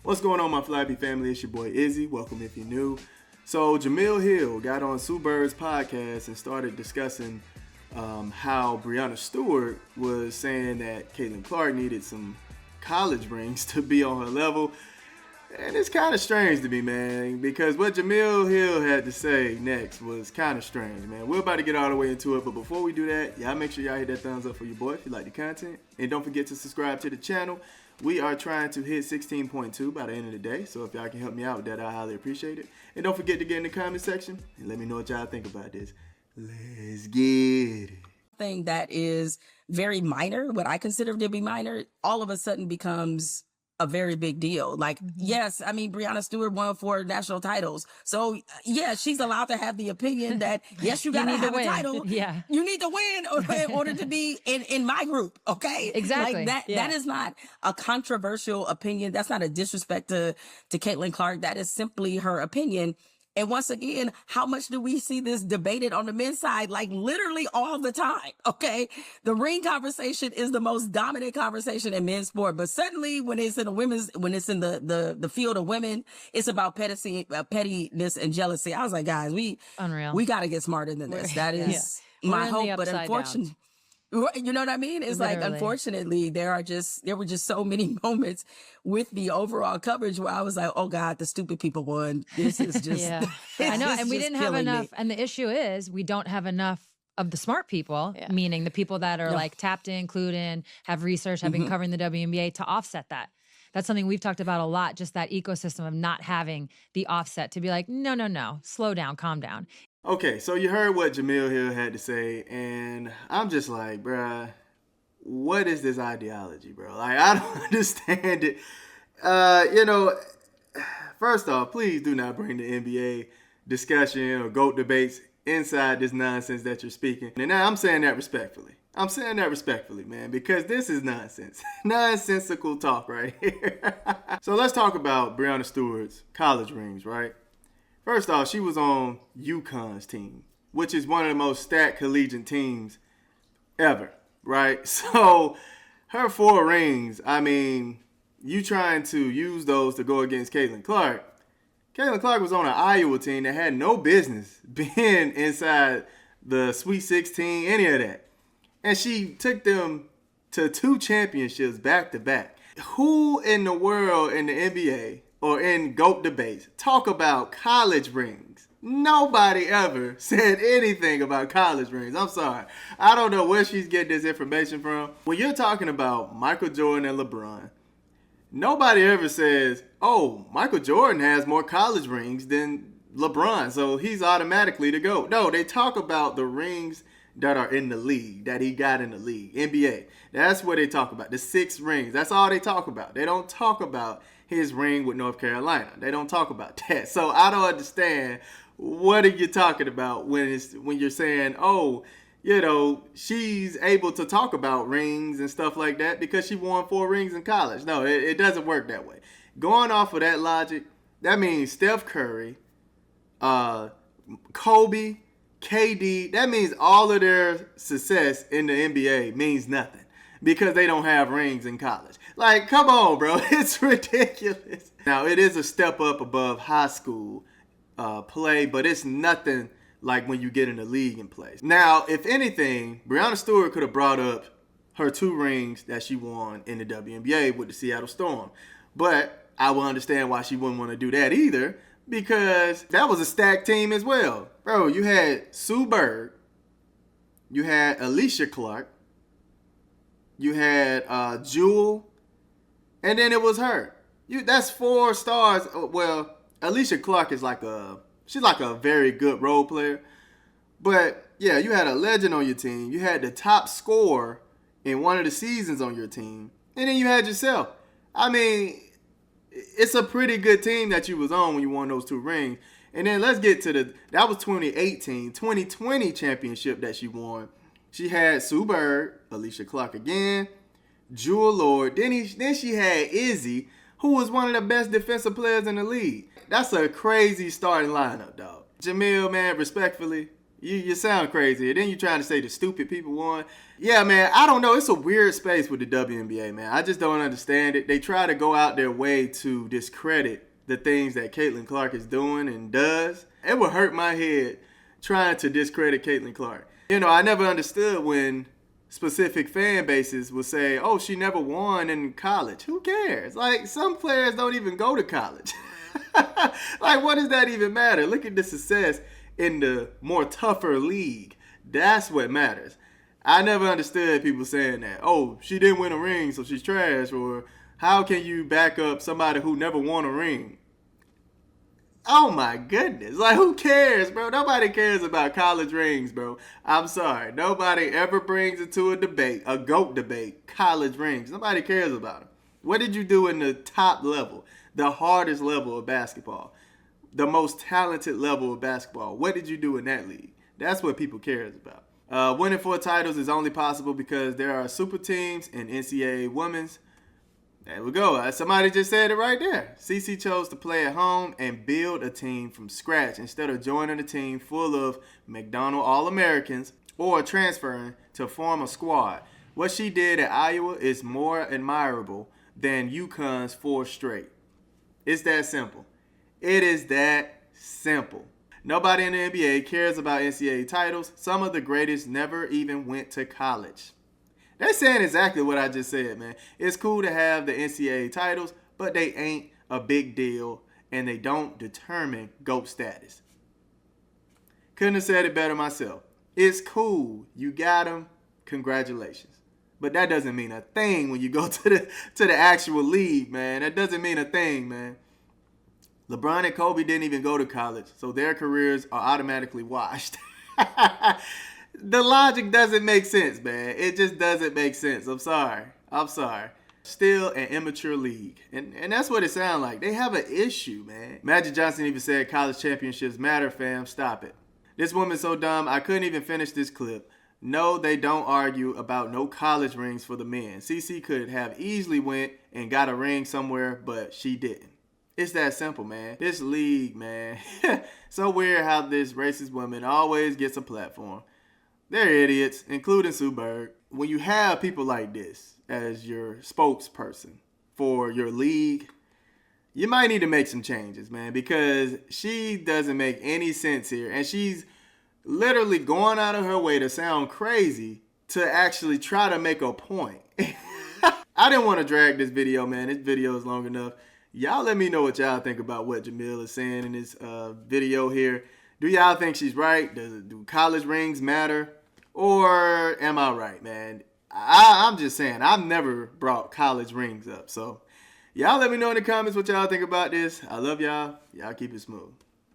What's going on, my Flabby family? It's your boy Izzy. Welcome if you're new. So Jamil Hill got on Sue Bird's podcast and started discussing how Breonna Stewart was saying that Caitlin Clark needed some college rings to be on her level. And it's kind of strange to me, man, because what Jamil Hill had to say next was kind of strange, man. We're about to get all the way into it, but before we do that, y'all make sure y'all hit that thumbs up for your boy if you like the content. And don't forget to subscribe to the channel. We are trying to hit 16.2 by the end of the day, so if y'all can help me out with that, I highly appreciate it. And don't forget to get in the comment section and let me know what y'all think about this. Let's get it. Thing that is very minor, what I consider to be minor, all of a sudden becomes a very big deal. Like, yes, I mean, Breonna Stewart won 4 national titles. So, yeah, she's allowed to have the opinion that, yes, you got to have a title. Yeah. You need to win in order to be in my group, okay? Exactly. Like, that is not a controversial opinion. That's not a disrespect to Caitlin Clark. That is simply her opinion. And once again, how much do we see this debated on the men's side? Like literally all the time, okay? The ring conversation is the most dominant conversation in men's sport. But suddenly when it's in the field of women, it's about pettiness and jealousy. I was like, guys, we got to get smarter than this. That is my hope. But unfortunately, you know what I mean? It's Literally. like, unfortunately, there were just so many moments with the overall coverage where I was like, oh God, the stupid people won. This is just, I know. And we didn't have enough. And the issue is we don't have enough of the smart people, meaning the people that are like tapped in, clued in, have research, have been covering the WNBA to offset that. That's something we've talked about a lot, just that ecosystem of not having the offset to be like, no, slow down, calm down. Okay, so you heard what Jamil Hill had to say, and I'm just like, bruh, what is this ideology, bro? Like, I don't understand it. First off, please do not bring the NBA discussion or GOAT debates inside this nonsense that you're speaking. And now I'm saying that respectfully. Man, because this is nonsense. Nonsensical talk right here. So let's talk about Breonna Stewart's college rings, right? First off, she was on UConn's team, which is one of the most stacked collegiate teams ever, right? So her 4 rings, I mean, you trying to use those to go against Caitlin Clark. Caitlin Clark was on an Iowa team that had no business being inside the Sweet 16, any of that. And she took them to 2 championships back to back. Who in the world in the NBA or in GOAT debates talk about college rings? Nobody ever said anything about college rings. I'm sorry. I don't know where she's getting this information from. When you're talking about Michael Jordan and LeBron, nobody ever says, oh, Michael Jordan has more college rings than LeBron, so he's automatically the GOAT. No, they talk about the rings that are in the league, that he got in the league, NBA. That's what they talk about, the 6 rings. That's all they talk about. They don't talk about his ring with North Carolina. They don't talk about that. So I don't understand, what are you talking about when you're saying, oh, she's able to talk about rings and stuff like that because she won 4 rings in college. No, it doesn't work that way. Going off of that logic, that means Steph Curry, Kobe, KD, that means all of their success in the NBA means nothing because they don't have rings in college. Like, come on, bro. It's ridiculous. Now, it is a step up above high school play, but it's nothing like when you get in the league and play. Now, if anything, Breonna Stewart could have brought up her 2 rings that she won in the WNBA with the Seattle Storm. But I will understand why she wouldn't want to do that either, because that was a stacked team as well. Bro, you had Sue Bird, you had Alicia Clark, you had Jewel, and then it was her. That's 4 stars. Well, Alicia Clark is she's like a very good role player. But yeah, you had a legend on your team. You had the top scorer in one of the seasons on your team. And then you had yourself. I mean, it's a pretty good team that you was on when you won those 2 rings. And then let's get to that was 2018, 2020 championship that she won. She had Sue Bird, Alicia Clark again, Jewel Lord. Then she had Izzy, who was one of the best defensive players in the league. That's a crazy starting lineup, dog. Jamil, man, respectfully, You sound crazy. And then you trying to say the stupid people won. Yeah, man, I don't know. It's a weird space with the WNBA, man. I just don't understand it. They try to go out their way to discredit the things that Caitlin Clark is doing and does. It would hurt my head trying to discredit Caitlin Clark. You know, I never understood when specific fan bases will say, oh, she never won in college. Who cares? Like, some players don't even go to college. Like, what does that even matter? Look at the success in the more tougher league. That's what matters. I never understood people saying that. Oh, she didn't win a ring, so she's trash. Or how can you back up somebody who never won a ring? Oh my goodness. Like, who cares, bro? Nobody cares about college rings, bro. I'm sorry. Nobody ever brings it to a debate, a GOAT debate, college rings. Nobody cares about them. What did you do in the top level, the hardest level of basketball, the most talented level of basketball? What did you do in that league? That's what people cares about. Winning 4 titles is only possible because there are super teams in NCAA women's. There we go. Somebody just said it right there. CC chose to play at home and build a team from scratch instead of joining a team full of McDonald All-Americans or transferring to form a squad. What she did at Iowa is more admirable than UConn's 4 straight. It's that simple. It is that simple. Nobody in the NBA cares about NCAA titles. Some of the greatest never even went to college. They're saying exactly what I just said, man. It's cool to have the NCAA titles, but they ain't a big deal, and they don't determine GOAT status. Couldn't have said it better myself. It's cool. You got them. Congratulations. But that doesn't mean a thing when you go to the actual league, man. That doesn't mean a thing, man. LeBron and Kobe didn't even go to college, so their careers are automatically washed. The logic doesn't make sense, man. It just doesn't make sense. I'm sorry. Still an immature league. And that's what it sounds like. They have an issue, man. Magic Johnson even said college championships matter, fam. Stop it. This woman's so dumb, I couldn't even finish this clip. No, they don't argue about no college rings for the men. CC could have easily went and got a ring somewhere, but she didn't. It's that simple, man. This league, man. So weird how this racist woman always gets a platform. They're idiots, including Sue Bird. When you have people like this as your spokesperson for your league, you might need to make some changes, man, because she doesn't make any sense here. And she's literally going out of her way to sound crazy to actually try to make a point. I didn't want to drag this video, man. This video is long enough. Y'all let me know what y'all think about what Jamil is saying in this video here. Do y'all think she's right? Do college rings matter? Or am I right, man? I'm just saying, I've never brought college rings up. So y'all let me know in the comments what y'all think about this. I love y'all. Y'all keep it smooth.